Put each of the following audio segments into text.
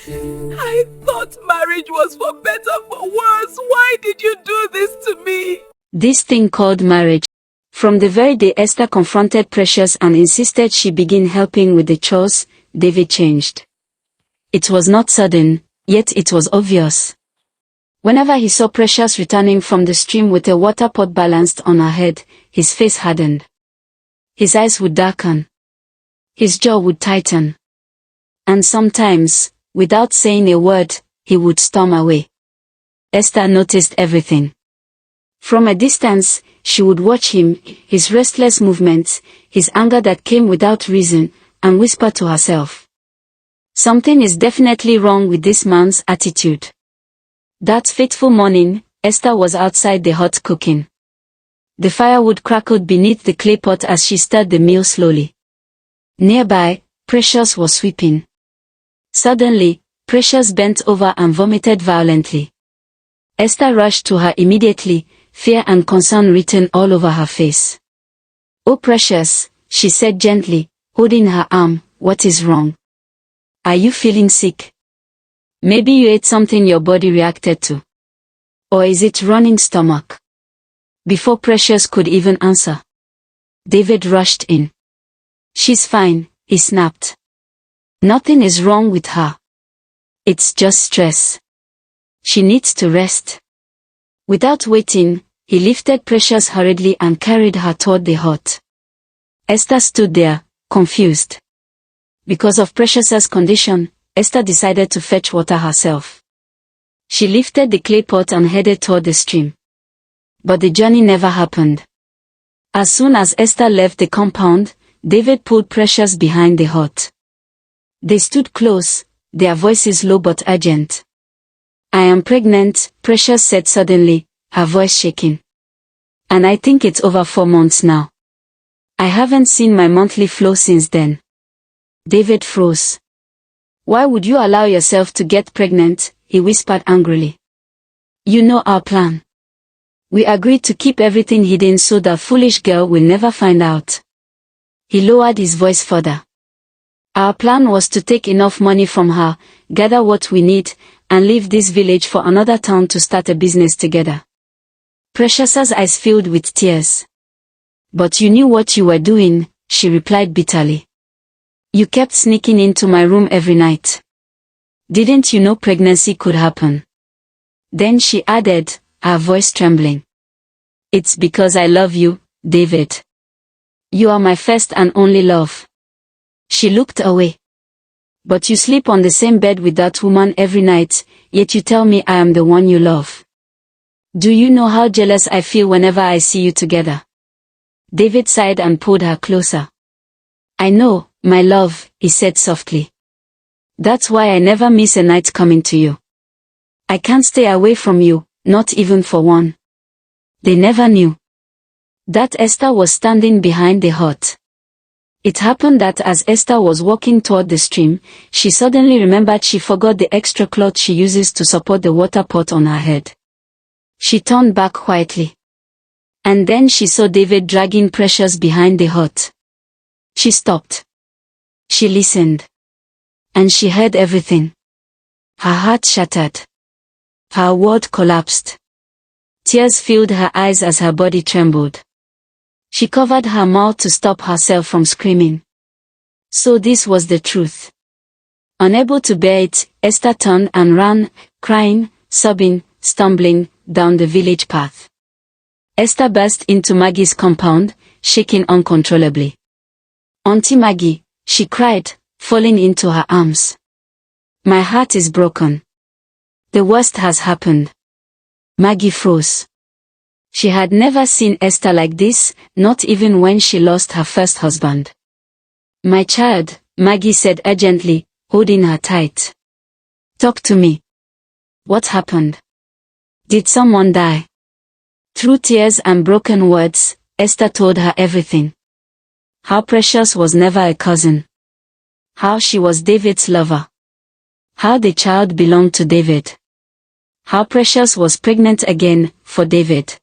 I thought marriage was for better, for worse. Why did you do this to me? This thing called marriage. From the very day Esther confronted Precious and insisted she begin helping with the chores, David changed. It was not sudden, yet it was obvious. Whenever he saw Precious returning from the stream with a water pot balanced on her head, his face hardened. His eyes would darken. His jaw would tighten. And sometimes, without saying a word, he would storm away. Esther noticed everything. From a distance, she would watch him, his restless movements, his anger that came without reason, and whisper to herself. Something is definitely wrong with this man's attitude. That fateful morning, Esther was outside the hut cooking. The firewood crackled beneath the clay pot as she stirred the meal slowly. Nearby, Precious was sweeping. Suddenly, Precious bent over and vomited violently. Esther rushed to her immediately, fear and concern written all over her face. "Oh Precious," she said gently, holding her arm, "what is wrong? Are you feeling sick? Maybe you ate something your body reacted to. Or is it running stomach?" Before Precious could even answer, David rushed in. "She's fine," he snapped. "Nothing is wrong with her. It's just stress. She needs to rest." Without waiting, he lifted Precious hurriedly and carried her toward the hut. Esther stood there, confused. Because of Precious's condition, Esther decided to fetch water herself. She lifted the clay pot and headed toward the stream. But the journey never happened. As soon as Esther left the compound, David pulled Precious behind the hut. They stood close, their voices low but urgent. "I am pregnant," Precious said suddenly, her voice shaking. "And I think it's over 4 months now. I haven't seen my monthly flow since then." David froze. "Why would you allow yourself to get pregnant?" he whispered angrily. "You know our plan. We agreed to keep everything hidden so that foolish girl will never find out." He lowered his voice further. "Our plan was to take enough money from her, gather what we need, and leave this village for another town to start a business together." Precious's eyes filled with tears. "But you knew what you were doing," she replied bitterly. "You kept sneaking into my room every night. Didn't you know pregnancy could happen?" Then she added, her voice trembling, "It's because I love you, David. You are my first and only love." She looked away. "But you sleep on the same bed with that woman every night, yet you tell me I am the one you love. Do you know how jealous I feel whenever I see you together?" David sighed and pulled her closer. "I know, my love," he said softly. "That's why I never miss a night coming to you. I can't stay away from you, not even for one." They never knew that Esther was standing behind the hut. It happened that as Esther was walking toward the stream, she suddenly remembered she forgot the extra cloth she uses to support the water pot on her head. She turned back quietly. And then she saw David dragging Precious behind the hut. She stopped. She listened. And she heard everything. Her heart shattered. Her world collapsed. Tears filled her eyes as her body trembled. She covered her mouth to stop herself from screaming. So this was the truth. Unable to bear it, Esther turned and ran, crying, sobbing, stumbling, down the village path. Esther burst into Maggie's compound, shaking uncontrollably. "Auntie Maggie," she cried, falling into her arms. "My heart is broken. The worst has happened." Maggie froze. She had never seen Esther like this, not even when she lost her first husband. "My child," Maggie said urgently, holding her tight. "Talk to me. What happened? Did someone die?" Through tears and broken words, Esther told her everything. How Precious was never a cousin. How she was David's lover. How the child belonged to David. How Precious was pregnant again, for David.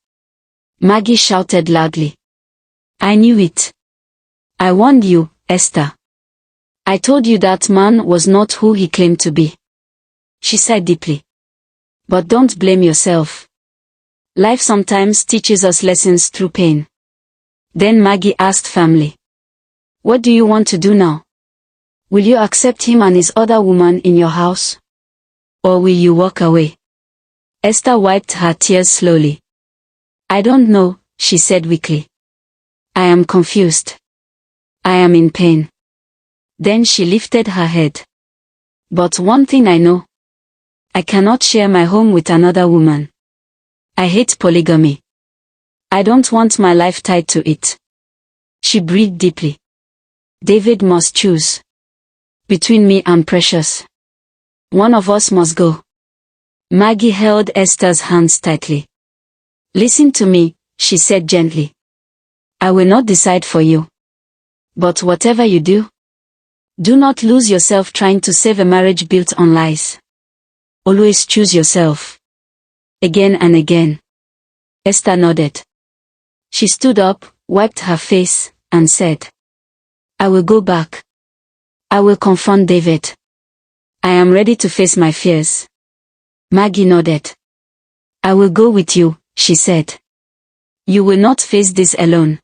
Maggie shouted loudly. "I knew it. I warned you, Esther. I told you that man was not who he claimed to be. she sighed deeply. But don't blame yourself. Life sometimes teaches us lessons through pain. Then Maggie asked family. What do you want to do now? Will you accept him and his other woman in your house? Or will you walk away? Esther wiped her tears slowly. I don't know, she said weakly. I am confused. I am in pain. Then she lifted her head. But one thing I know. I cannot share my home with another woman. I hate polygamy. I don't want my life tied to it. She breathed deeply. David must choose. Between me and Precious. One of us must go. Maggie held Esther's hands tightly. Listen to me, she said gently. I will not decide for you. But whatever you do, do not lose yourself trying to save a marriage built on lies. Always choose yourself. Again and again. Esther nodded. She stood up, wiped her face, and said, I will go back. I will confront David. I am ready to face my fears. Maggie nodded. I will go with you, she said. You will not face this alone.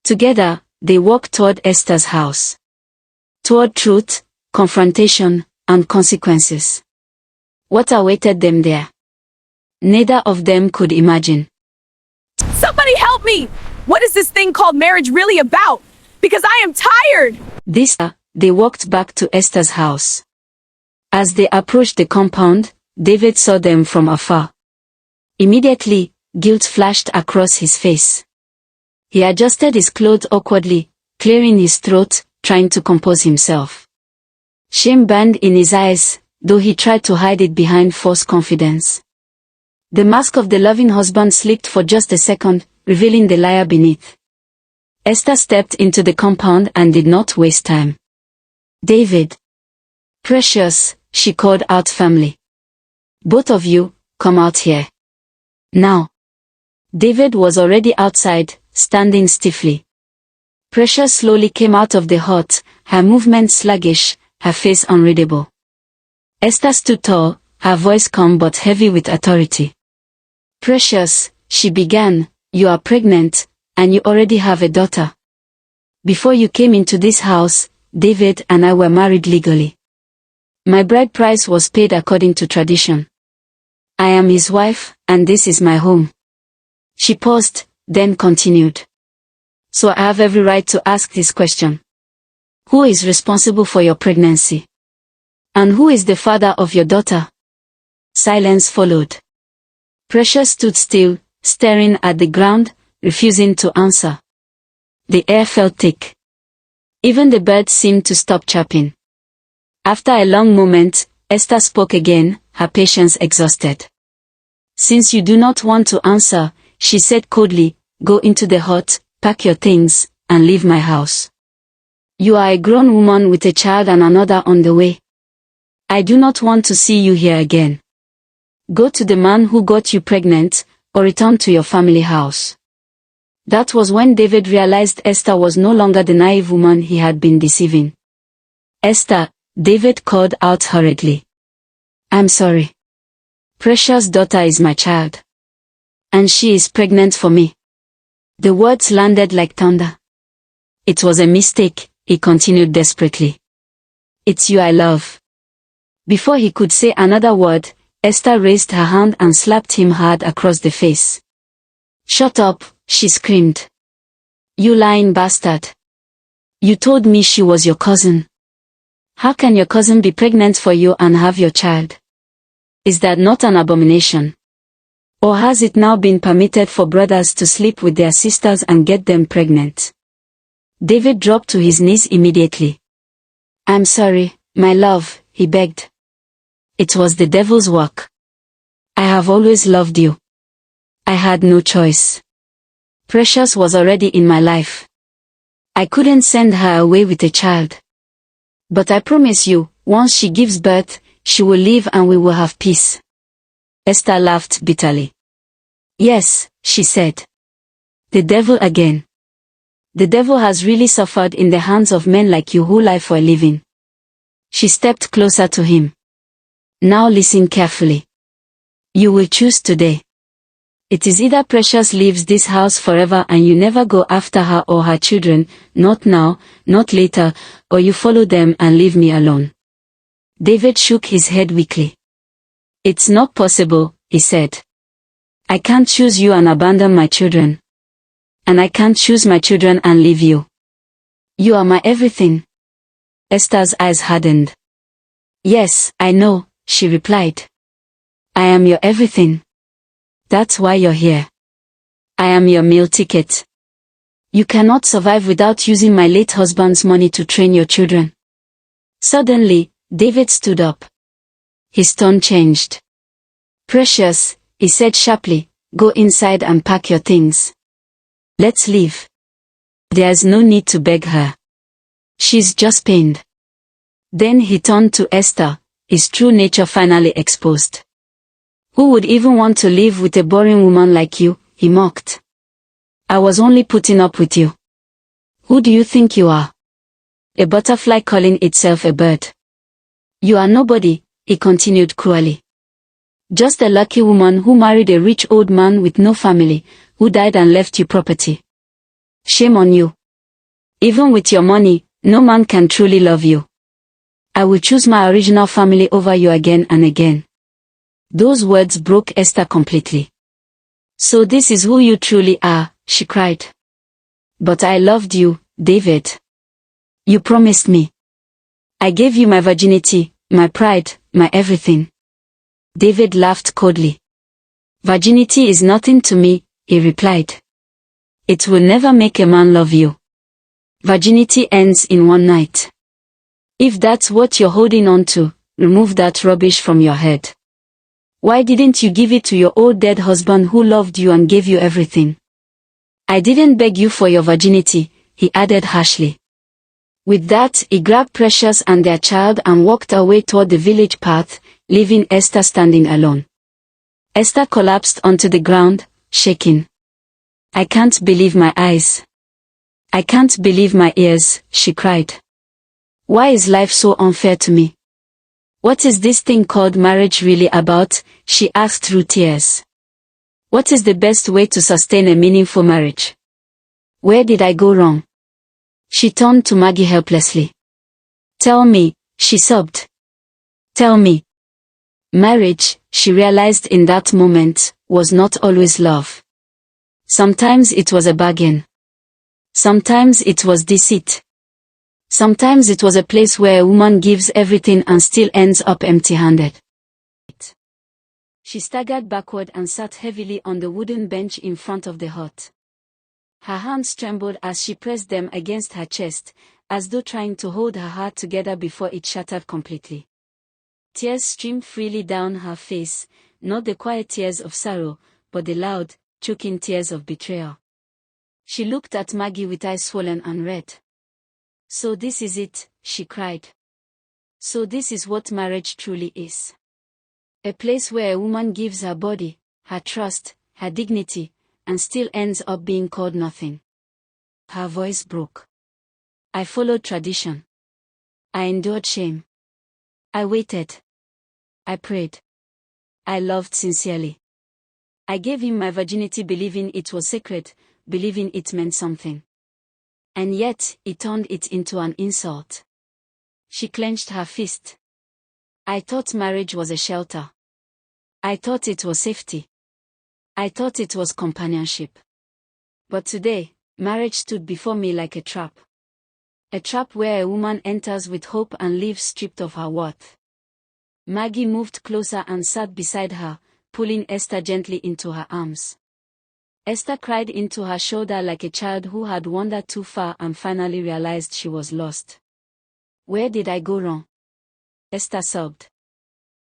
Together, they walked toward Esther's house. Toward truth, confrontation, and consequences. What awaited them there? Neither of them could imagine. Somebody help me! What is this thing called marriage really about? Because I am tired! They walked back to Esther's house. As they approached the compound, David saw them from afar. Immediately, guilt flashed across his face. He adjusted his clothes awkwardly, clearing his throat, trying to compose himself. Shame burned in his eyes, though he tried to hide it behind false confidence. The mask of the loving husband slipped for just a second, revealing the liar beneath. Esther stepped into the compound and did not waste time. David. Precious, she called out firmly. Both of you, come out here. Now. David was already outside, standing stiffly. Precious slowly came out of the hut, her movements sluggish, her face unreadable. Esther stood tall, her voice calm but heavy with authority. Precious, she began, you are pregnant, and you already have a daughter. Before you came into this house, David and I were married legally. My bride price was paid according to tradition. I am his wife, and this is my home. She paused, then continued. So I have every right to ask this question. Who is responsible for your pregnancy? And who is the father of your daughter? Silence followed. Precious stood still, staring at the ground, refusing to answer. The air felt thick. Even the birds seemed to stop chirping. After a long moment, Esther spoke again, her patience exhausted. Since you do not want to answer, she said coldly, go into the hut, pack your things, and leave my house. You are a grown woman with a child and another on the way. I do not want to see you here again. Go to the man who got you pregnant, or return to your family house. That was when David realized Esther was no longer the naive woman he had been deceiving. Esther, David called out hurriedly. I'm sorry. Precious' daughter is my child. And she is pregnant for me. The words landed like thunder. It was a mistake, he continued desperately. It's you I love. Before he could say another word, Esther raised her hand and slapped him hard across the face. Shut up, she screamed. You lying bastard. You told me she was your cousin. How can your cousin be pregnant for you and have your child? Is that not an abomination? Or has it now been permitted for brothers to sleep with their sisters and get them pregnant? David dropped to his knees immediately. I'm sorry, my love, he begged. It was the devil's work. I have always loved you. I had no choice. Precious was already in my life. I couldn't send her away with a child. But I promise you, once she gives birth, she will leave and we will have peace. Esther laughed bitterly. Yes, she said. The devil again. The devil has really suffered in the hands of men like you who lie for a living. She stepped closer to him. Now listen carefully. You will choose today. It is either Precious leaves this house forever and you never go after her or her children, not now, not later, or you follow them and leave me alone. David shook his head weakly. It's not possible, he said. I can't choose you and abandon my children. And I can't choose my children and leave you. You are my everything. Esther's eyes hardened. Yes, I know, she replied. I am your everything. That's why you're here. I am your meal ticket. You cannot survive without using my late husband's money to train your children. Suddenly, David stood up. His tone changed. Precious, he said sharply, go inside and pack your things. Let's leave. There's no need to beg her. She's just pained. Then he turned to Esther, his true nature finally exposed. Who would even want to live with a boring woman like you, he mocked. I was only putting up with you. Who do you think you are? A butterfly calling itself a bird. You are nobody, he continued cruelly. Just a lucky woman who married a rich old man with no family, who died and left you property. Shame on you. Even with your money, no man can truly love you. I will choose my original family over you again and again. Those words broke Esther completely. So this is who you truly are, she cried. But I loved you, David. You promised me. I gave you my virginity, my pride, my everything. David laughed coldly. Virginity is nothing to me, he replied. It will never make a man love you. Virginity ends in one night. If that's what you're holding on to, remove that rubbish from your head. Why didn't you give it to your old dead husband who loved you and gave you everything? I didn't beg you for your virginity, he added harshly. With that, he grabbed Precious and their child and walked away toward the village path, leaving Esther standing alone. Esther collapsed onto the ground, shaking. I can't believe my eyes. I can't believe my ears, she cried. Why is life so unfair to me? What is this thing called marriage really about? She asked through tears. What is the best way to sustain a meaningful marriage? Where did I go wrong? She turned to Maggie helplessly. Tell me, she sobbed. Tell me. Marriage, she realized in that moment, was not always love. Sometimes it was a bargain. Sometimes it was deceit. Sometimes it was a place where a woman gives everything and still ends up empty-handed. She staggered backward and sat heavily on the wooden bench in front of the hut. Her hands trembled as she pressed them against her chest, as though trying to hold her heart together before it shattered completely. Tears streamed freely down her face, not the quiet tears of sorrow, but the loud, choking tears of betrayal. She looked at Maggie with eyes swollen and red. So this is it, she cried. So this is what marriage truly is. A place where a woman gives her body, her trust, her dignity, and still ends up being called nothing. Her voice broke. I followed tradition. I endured shame. I waited. I prayed. I loved sincerely. I gave him my virginity believing it was sacred, believing it meant something. And yet, he turned it into an insult. She clenched her fist. I thought marriage was a shelter. I thought it was safety. I thought it was companionship. But today, marriage stood before me like a trap. A trap where a woman enters with hope and leaves stripped of her worth. Maggie moved closer and sat beside her, pulling Esther gently into her arms. Esther cried into her shoulder like a child who had wandered too far and finally realized she was lost. Where did I go wrong? Esther sobbed.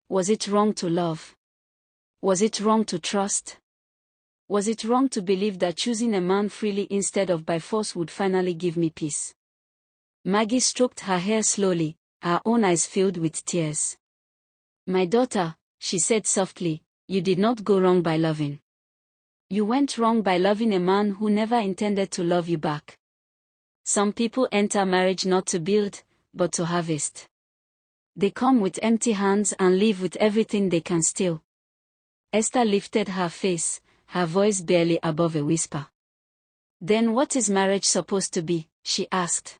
Was it wrong to love? Was it wrong to trust? Was it wrong to believe that choosing a man freely instead of by force would finally give me peace? Maggie stroked her hair slowly, her own eyes filled with tears. My daughter, she said softly, you did not go wrong by loving. You went wrong by loving a man who never intended to love you back. Some people enter marriage not to build, but to harvest. They come with empty hands and leave with everything they can steal. Esther lifted her face, her voice barely above a whisper. Then what is marriage supposed to be? She asked.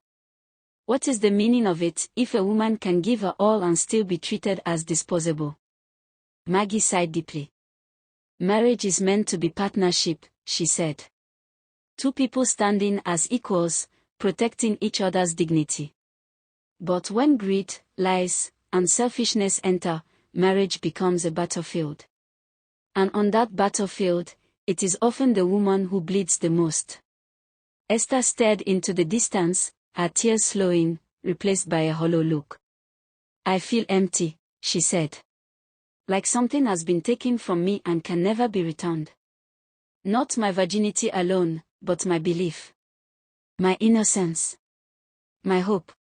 What is the meaning of it if a woman can give her all and still be treated as disposable? Maggie sighed deeply. Marriage is meant to be partnership, she said. Two people standing as equals, protecting each other's dignity. But when greed, lies, and selfishness enter, marriage becomes a battlefield. And on that battlefield, it is often the woman who bleeds the most. Esther stared into the distance, her tears flowing, replaced by a hollow look. I feel empty, she said. Like something has been taken from me and can never be returned. Not my virginity alone, but my belief. My innocence. My hope.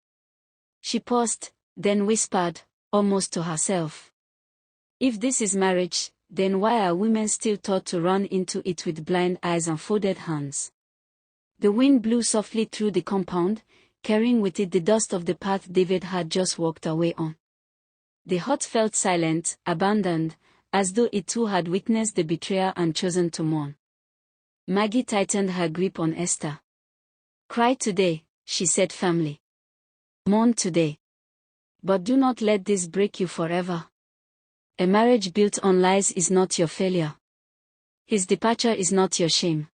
She paused, then whispered, almost to herself. If this is marriage, then why are women still taught to run into it with blind eyes and folded hands? The wind blew softly through the compound, carrying with it the dust of the path David had just walked away on. The hut felt silent, abandoned, as though it too had witnessed the betrayal and chosen to mourn. Maggie tightened her grip on Esther. Cry today, she said firmly. Mourn today. But do not let this break you forever. A marriage built on lies is not your failure. His departure is not your shame.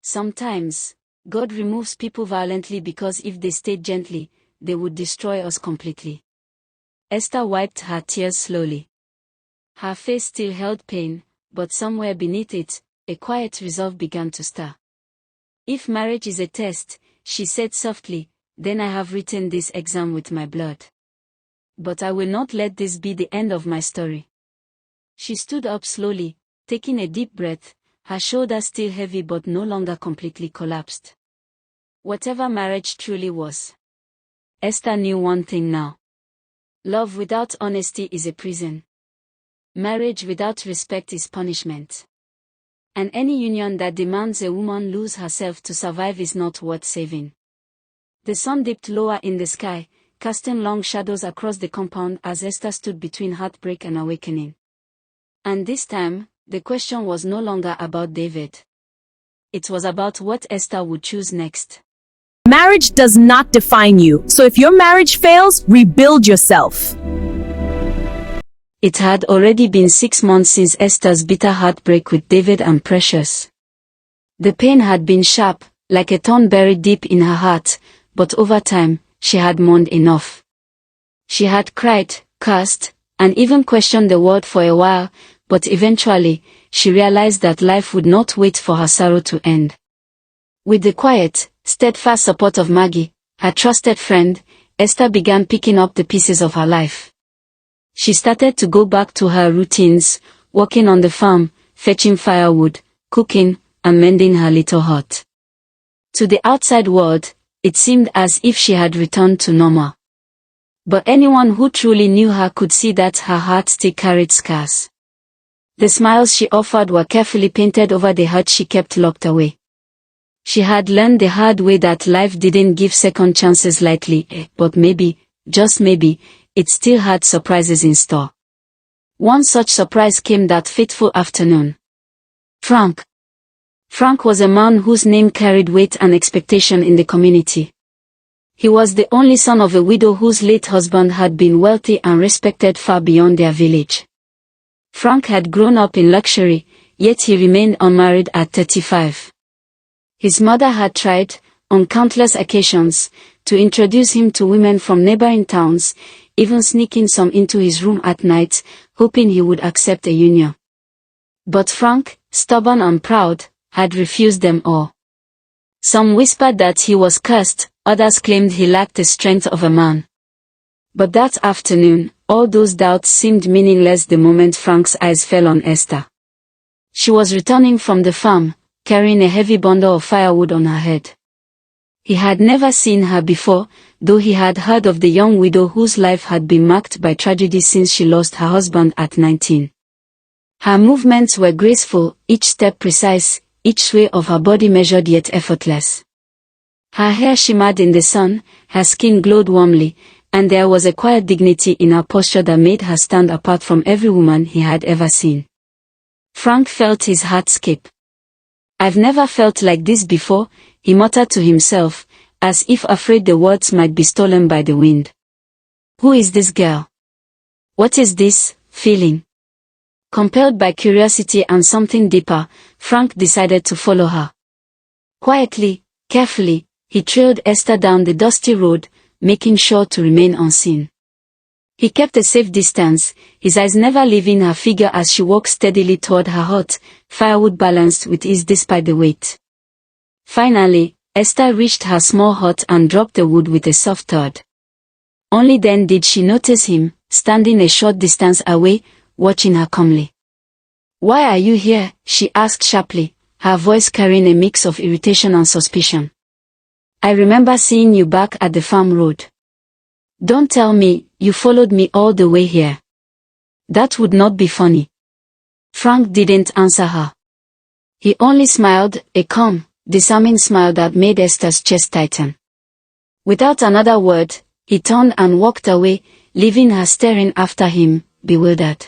Sometimes, God removes people violently because if they stayed gently, they would destroy us completely. Esther wiped her tears slowly. Her face still held pain, but somewhere beneath it, a quiet resolve began to stir. If marriage is a test, she said softly, then I have written this exam with my blood. But I will not let this be the end of my story. She stood up slowly, taking a deep breath, her shoulders still heavy but no longer completely collapsed. Whatever marriage truly was, Esther knew one thing now. Love without honesty is a prison. Marriage without respect is punishment. And any union that demands a woman lose herself to survive is not worth saving. The sun dipped lower in the sky, casting long shadows across the compound as Esther stood between heartbreak and awakening. And this time, the question was no longer about David. It was about what Esther would choose next. Marriage does not define you, so if your marriage fails, rebuild yourself. It had already been 6 months since Esther's bitter heartbreak with David and Precious. The pain had been sharp, like a thorn buried deep in her heart, but over time, she had mourned enough. She had cried, cursed, and even questioned the world for a while, but eventually, she realized that life would not wait for her sorrow to end. With the quiet, steadfast support of Maggie, her trusted friend, Esther began picking up the pieces of her life. She started to go back to her routines, working on the farm, fetching firewood, cooking, and mending her little hut. To the outside world, it seemed as if she had returned to normal. But anyone who truly knew her could see that her heart still carried scars. The smiles she offered were carefully painted over the hurt she kept locked away. She had learned the hard way that life didn't give second chances lightly, but maybe, just maybe, it still had surprises in store. One such surprise came that fateful afternoon. Frank. Frank was a man whose name carried weight and expectation in the community. He was the only son of a widow whose late husband had been wealthy and respected far beyond their village. Frank had grown up in luxury, yet he remained unmarried at 35. His mother had tried, on countless occasions, to introduce him to women from neighboring towns, even sneaking some into his room at night, hoping he would accept a union. But Frank, stubborn and proud, had refused them all. Some whispered that he was cursed, others claimed he lacked the strength of a man. But that afternoon, all those doubts seemed meaningless the moment Frank's eyes fell on Esther. She was returning from the farm, carrying a heavy bundle of firewood on her head. He had never seen her before, though he had heard of the young widow whose life had been marked by tragedy since she lost her husband at 19. Her movements were graceful, each step precise, each sway of her body measured yet effortless. Her hair shimmered in the sun, her skin glowed warmly, and there was a quiet dignity in her posture that made her stand apart from every woman he had ever seen. Frank felt his heart skip. "I've never felt like this before," he muttered to himself, as if afraid the words might be stolen by the wind. Who is this girl? What is this feeling? Compelled by curiosity and something deeper, Frank decided to follow her. Quietly, carefully, he trailed Esther down the dusty road, making sure to remain unseen. He kept a safe distance, his eyes never leaving her figure as she walked steadily toward her hut, firewood balanced with ease despite the weight. Finally, Esther reached her small hut and dropped the wood with a soft thud. Only then did she notice him, standing a short distance away, watching her calmly. "Why are you here?" she asked sharply, her voice carrying a mix of irritation and suspicion. "I remember seeing you back at the farm road. Don't tell me you followed me all the way here. That would not be funny." Frank didn't answer her. He only smiled, a calm, disarming smile that made Esther's chest tighten. Without another word, he turned and walked away, leaving her staring after him, bewildered.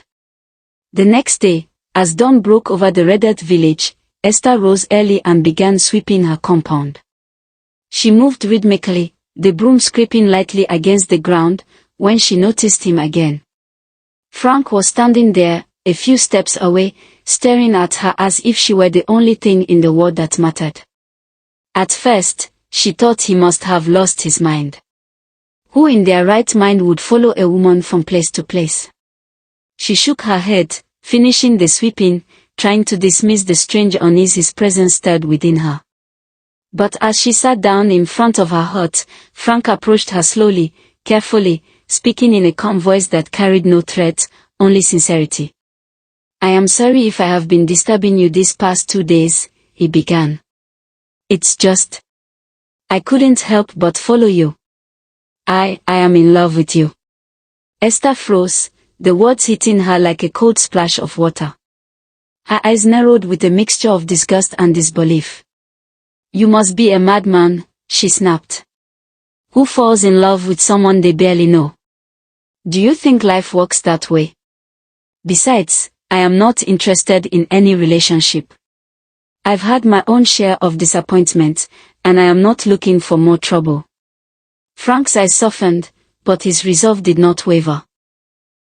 The next day, as dawn broke over the red-earth village, Esther rose early and began sweeping her compound. She moved rhythmically, the broom scraping lightly against the ground, when she noticed him again. Frank was standing there, a few steps away, staring at her as if she were the only thing in the world that mattered. At first, she thought he must have lost his mind. Who in their right mind would follow a woman from place to place? She shook her head, finishing the sweeping, trying to dismiss the strange unease his presence stirred within her. But as she sat down in front of her hut, Frank approached her slowly, carefully, speaking in a calm voice that carried no threat, only sincerity. "I am sorry if I have been disturbing you these past 2 days," he began. "It's just, I couldn't help but follow you. I am in love with you." Esther froze, the words hitting her like a cold splash of water. Her eyes narrowed with a mixture of disgust and disbelief. "You must be a madman," she snapped. "Who falls in love with someone they barely know? Do you think life works that way? Besides, I am not interested in any relationship. I've had my own share of disappointment, and I am not looking for more trouble." Frank's eyes softened, but his resolve did not waver.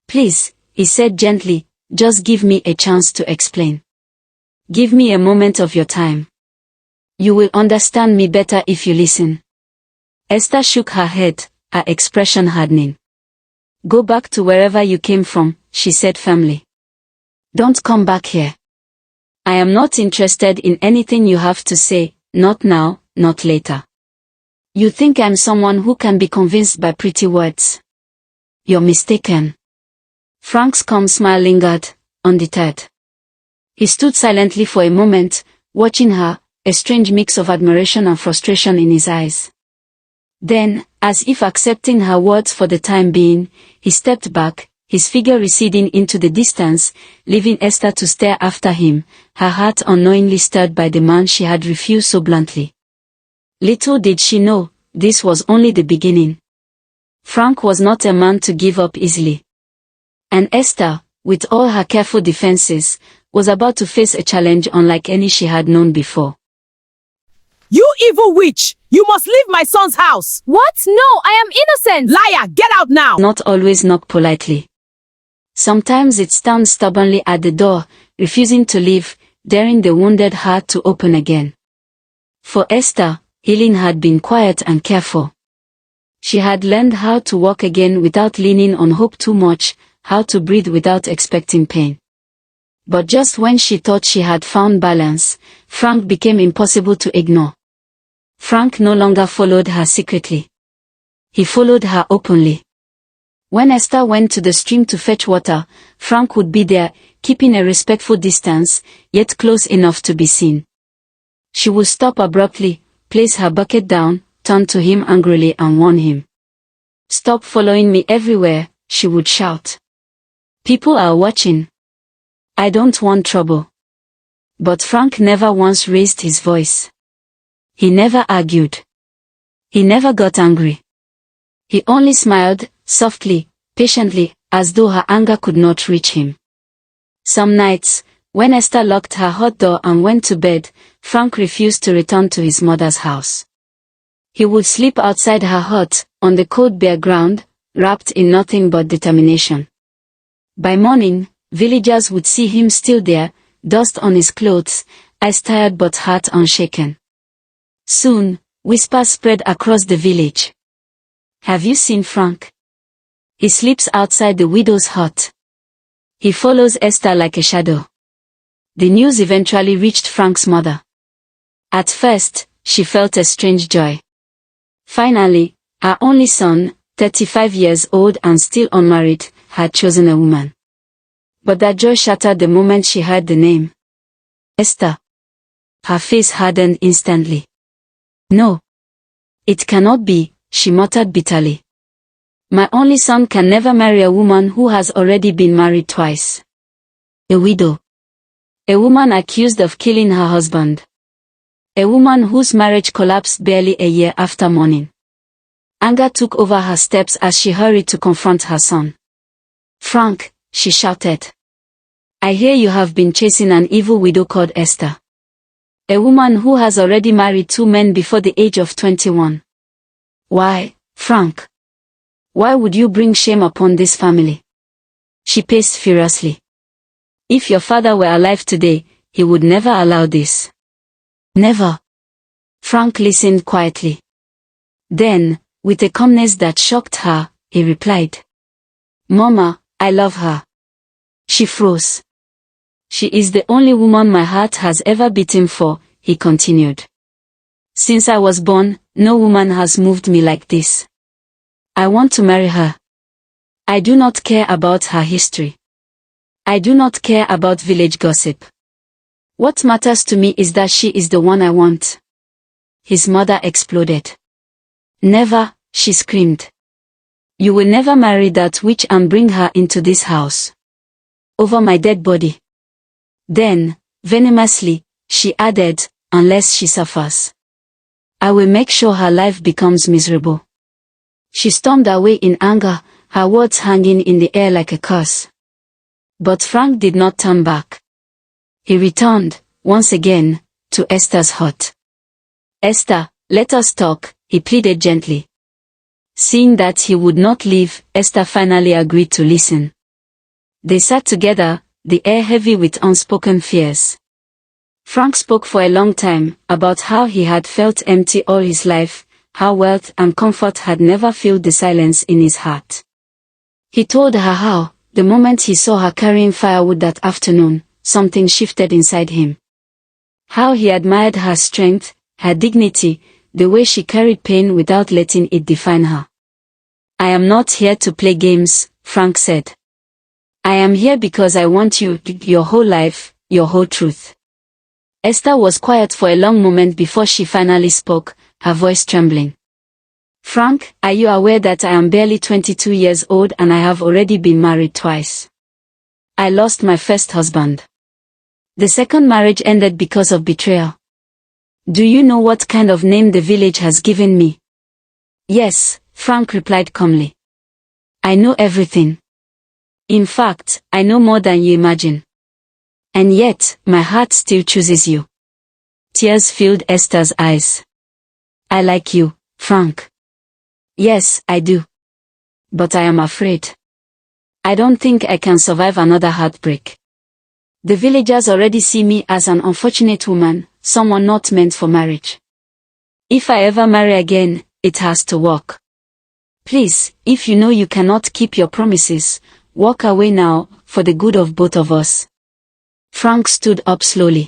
"Please," he said gently, "just give me a chance to explain. Give me a moment of your time. You will understand me better if you listen." Esther shook her head, her expression hardening. "Go back to wherever you came from," she said firmly. "Don't come back here. I am not interested in anything you have to say, not now, not later. You think I'm someone who can be convinced by pretty words? You're mistaken." Frank's calm smile lingered, undeterred. He stood silently for a moment, watching her, a strange mix of admiration and frustration in his eyes. Then, as if accepting her words for the time being, he stepped back, his figure receding into the distance, leaving Esther to stare after him, her heart unknowingly stirred by the man she had refused so bluntly. Little did she know, this was only the beginning. Frank was not a man to give up easily. And Esther, with all her careful defenses, was about to face a challenge unlike any she had known before. You evil witch! You must leave my son's house! What? No, I am innocent! Liar! Get out now! Not always knock politely. Sometimes it stands stubbornly at the door, refusing to leave, daring the wounded heart to open again. For Esther, healing had been quiet and careful. She had learned how to walk again without leaning on hope too much, how to breathe without expecting pain. But just when she thought she had found balance, Frank became impossible to ignore. Frank no longer followed her secretly. He followed her openly. When Esther went to the stream to fetch water, Frank would be there, keeping a respectful distance, yet close enough to be seen. She would stop abruptly, place her bucket down, turn to him angrily and warn him. "Stop following me everywhere," she would shout. "People are watching. I don't want trouble." But Frank never once raised his voice. He never argued. He never got angry. He only smiled, softly, patiently, as though her anger could not reach him. Some nights, when Esther locked her hut door and went to bed, Frank refused to return to his mother's house. He would sleep outside her hut, on the cold bare ground, wrapped in nothing but determination. By morning, villagers would see him still there, dust on his clothes, eyes tired but heart unshaken. Soon, whispers spread across the village. "Have you seen Frank? He sleeps outside the widow's hut. He follows Esther like a shadow." The news eventually reached Frank's mother. At first, she felt a strange joy. Finally, her only son, 35 years old and still unmarried, had chosen a woman. But that joy shattered the moment she heard the name. Esther. Her face hardened instantly. "No. It cannot be," she muttered bitterly. "My only son can never marry a woman who has already been married twice. A widow. A woman accused of killing her husband. A woman whose marriage collapsed barely a year after mourning." Anger took over her steps as she hurried to confront her son. "Frank," she shouted. "I hear you have been chasing an evil widow called Esther. A woman who has already married 2 men before the age of 21. Why, Frank? Why would you bring shame upon this family?" She paced furiously. "If your father were alive today, he would never allow this." "Never." Frank listened quietly. Then, with a calmness that shocked her, he replied, "Mama, I love her." She froze. "She is the only woman my heart has ever beaten for," he continued. "Since I was born, no woman has moved me like this. I want to marry her. I do not care about her history. I do not care about village gossip. What matters to me is that she is the one I want." His mother exploded. "Never," she screamed. "You will never marry that witch and bring her into this house. Over my dead body." Then, venomously, she added, "Unless she suffers. I will make sure her life becomes miserable." She stormed away in anger, her words hanging in the air like a curse. But Frank did not turn back. He returned, once again, to Esther's hut. "Esther, let us talk," he pleaded gently. Seeing that he would not leave, Esther finally agreed to listen. They sat together, the air heavy with unspoken fears. Frank spoke for a long time, about how he had felt empty all his life, how wealth and comfort had never filled the silence in his heart. He told her how, the moment he saw her carrying firewood that afternoon, something shifted inside him. How he admired her strength, her dignity, the way she carried pain without letting it define her. "I am not here to play games," Frank said. "I am here because I want you, your whole life, your whole truth." Esther was quiet for a long moment before she finally spoke, her voice trembling. "Frank, are you aware that I am barely 22 years old and I have already been married twice? I lost my first husband. The second marriage ended because of betrayal. Do you know what kind of name the village has given me?" "Yes," Frank replied calmly. "I know everything. In fact, I know more than you imagine. And yet, my heart still chooses you." Tears filled Esther's eyes. "I like you, Frank." "Yes, I do. But I am afraid. I don't think I can survive another heartbreak. The villagers already see me as an unfortunate woman, someone not meant for marriage. If I ever marry again, it has to work. Please, if you know you cannot keep your promises, walk away now, for the good of both of us." Frank stood up slowly.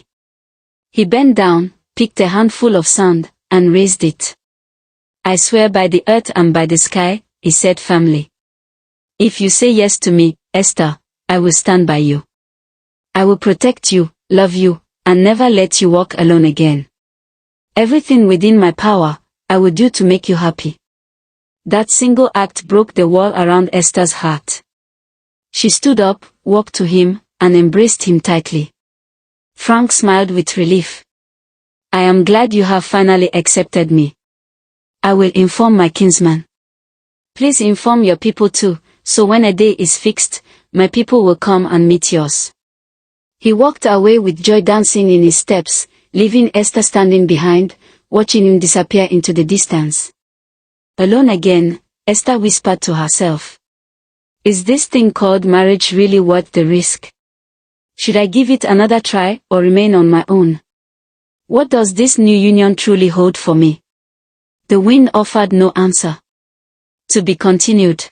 He bent down, picked a handful of sand, and raised it. "I swear by the earth and by the sky," he said firmly. "If you say yes to me, Esther, I will stand by you. I will protect you, love you, and never let you walk alone again. Everything within my power, I will do to make you happy." That single act broke the wall around Esther's heart. She stood up, walked to him, and embraced him tightly. Frank smiled with relief. "I am glad you have finally accepted me. I will inform my kinsman." Please inform your people too, so when a day is fixed, my people will come and meet yours. He walked away with joy dancing in his steps, leaving Esther standing behind, watching him disappear into the distance. Alone again, Esther whispered to herself. Is this thing called marriage really worth the risk? Should I give it another try or remain on my own? What does this new union truly hold for me? The wind offered no answer. To be continued.